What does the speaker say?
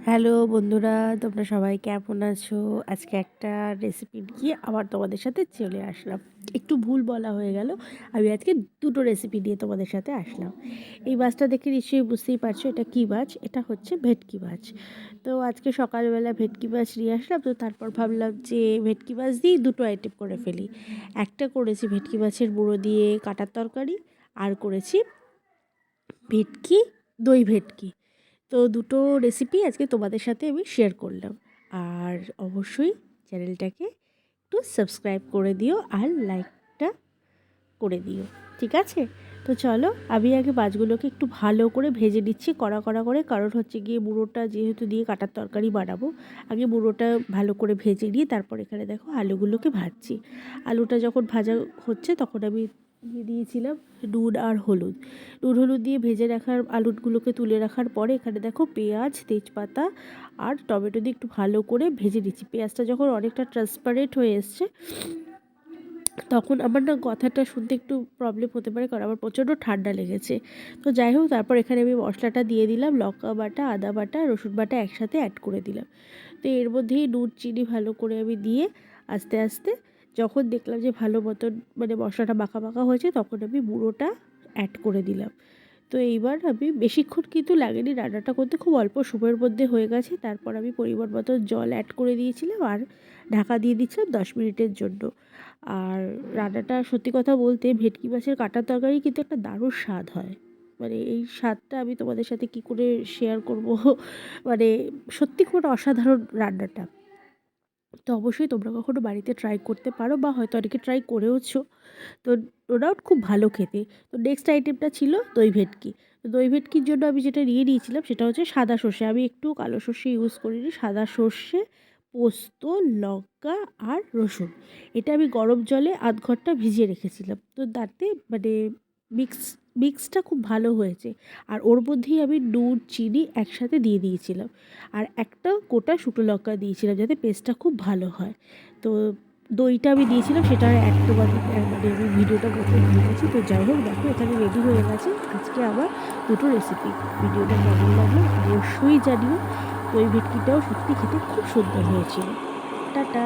Hello বন্ধুরা, তোমরা সবাই কেমন আছো? আজকে একটা রেসিপি নিয়ে আবার তোমাদের সাথে চলে আসলাম। একটু ভুল বলা হয়ে গেল। আমি আজকে দুটো রেসিপি নিয়ে তোমাদের সাথে আসলাম। এই মাছটা দেখে নিশ্চয়ই বুঝতেই পারছো এটা কী মাছ। এটা হচ্ছে ভেটকি মাছ। তো আজকে সকালবেলা ভেটকি মাছ নিয়ে আসলাম, তো তারপর ভাবলাম যে ভেটকি মাছ দিয়েই দুটো আইটেম করে ফেলি। একটা করেছি ভেটকি মাছের মুড়ো দিয়ে কাটার তরকারি, আর করেছি ভেটকি দই ভেটকি। তো দুটো রেসিপি আজকে তোমাদের সাথে আমি শেয়ার করলাম। আর অবশ্যই চ্যানেলটাকে একটু সাবস্ক্রাইব করে দিও আর লাইকটা করে দিও, ঠিক আছে? তো চলো, আমি আগে মাছগুলোকে একটু ভালো করে ভেজে নিচ্ছি কড়া কড়া করে, কারণ হচ্ছে গিয়ে মুড়োটা যেহেতু দিয়ে কাটার তরকারি বানাবো, আগে মুড়োটা ভালো করে ভেজে নিয়ে তারপর এখানে দেখো আলুগুলোকে ভাজছি। আলুটা যখন ভাজা হচ্ছে তখন আমি দিয়ে দিয়েছিলাম নুন আর হলুদ। নুন হলুদ দিয়ে ভেজে রাখার আলুগুলোকে তুলে রাখার পরে এখানে দেখো পেঁয়াজ, তেজপাতা আর টমেটো দিয়ে একটু ভালো করে ভেজে নিচ্ছি। পেঁয়াজটা যখন অনেকটা ট্রান্সপারেন্ট হয়ে এসছে তখন আমার না কথাটা শুনতে একটু প্রবলেম হতে পারে, কারণ আমার প্রচণ্ড ঠান্ডা লেগেছে। তো যাই হোক, তারপর এখানে আমি মশলাটা দিয়ে দিলাম, লঙ্কা বাটা, আদা বাটা, রসুন বাটা একসাথে অ্যাড করে দিলাম। তো এর মধ্যেই নুন চিনি ভালো করে আমি দিয়ে আস্তে আস্তে যখন দেখলাম যে ভালো মতন মানে মশলাটা মাখা মাখা হয়েছে, তখন আমি মুড়োটা অ্যাড করে দিলাম। তো এইবার আমি বেশিক্ষণ কিন্তু লাগেনি রান্নাটা করতে, খুব অল্প সময়ের মধ্যে হয়ে গেছে। তারপর আমি পরিমাণ মতো জল অ্যাড করে দিয়েছিলাম আর ঢাকা দিয়ে দিচ্ছিলাম 10 মিনিটের জন্য। আর রান্নাটা সত্যি কথা বলতে ভেটকি মাছের কাঁটার তরকারি কিন্তু একটা দারুণ স্বাদ হয়। মানে এই স্বাদটা আমি তোমাদের সাথে কী করে শেয়ার করব মানে সত্যি খুব অসাধারণ রান্নাটা। তো অবশ্যই তোমরা কখনো বাড়িতে ট্রাই করতে পারো, বা হয়তো অনেকে ট্রাই করেওছো। তো নো ডাউট খুব ভালো খেতে। তো নেক্সট আইটেমটা ছিল দই ভেটকি। তো দই ভেটকির জন্য আমি যেটা নিয়ে নিয়েছিলাম সেটা হচ্ছে সাদা সর্ষে। আমি একটু কালো সর্ষে ইউজ করিনি, সাদা সর্ষে, পোস্ত, লঙ্কা আর রসুন। এটা আমি গরম জলে আধ ঘন্টা ভিজিয়ে রেখেছিলাম। তো তাতে মানে মিক্সটা খুব ভালো হয়েছে। আর ওর মধ্যেই আমি নুন, চিনি একসাথে দিয়ে দিয়েছিলাম। আর একটা গোটা শুকনো লঙ্কা দিয়েছিলাম যাতে পেস্টটা খুব ভালো হয়। তো দইটা আমি দিয়েছিলাম, সেটা আর অ্যাড তোমাদের মানে আমি ভিডিওটা করতে ভুলে গেছি। তো যাই হোক, দেখো এখানে রেডি হয়ে গেছে আজকে আমার দুটো রেসিপি। ভিডিওটা কেমন লাগলো অবশ্যই জানিও। দই ভেটকিটাও সত্যি খেতে খুব সুন্দর হয়েছিল। টাটা।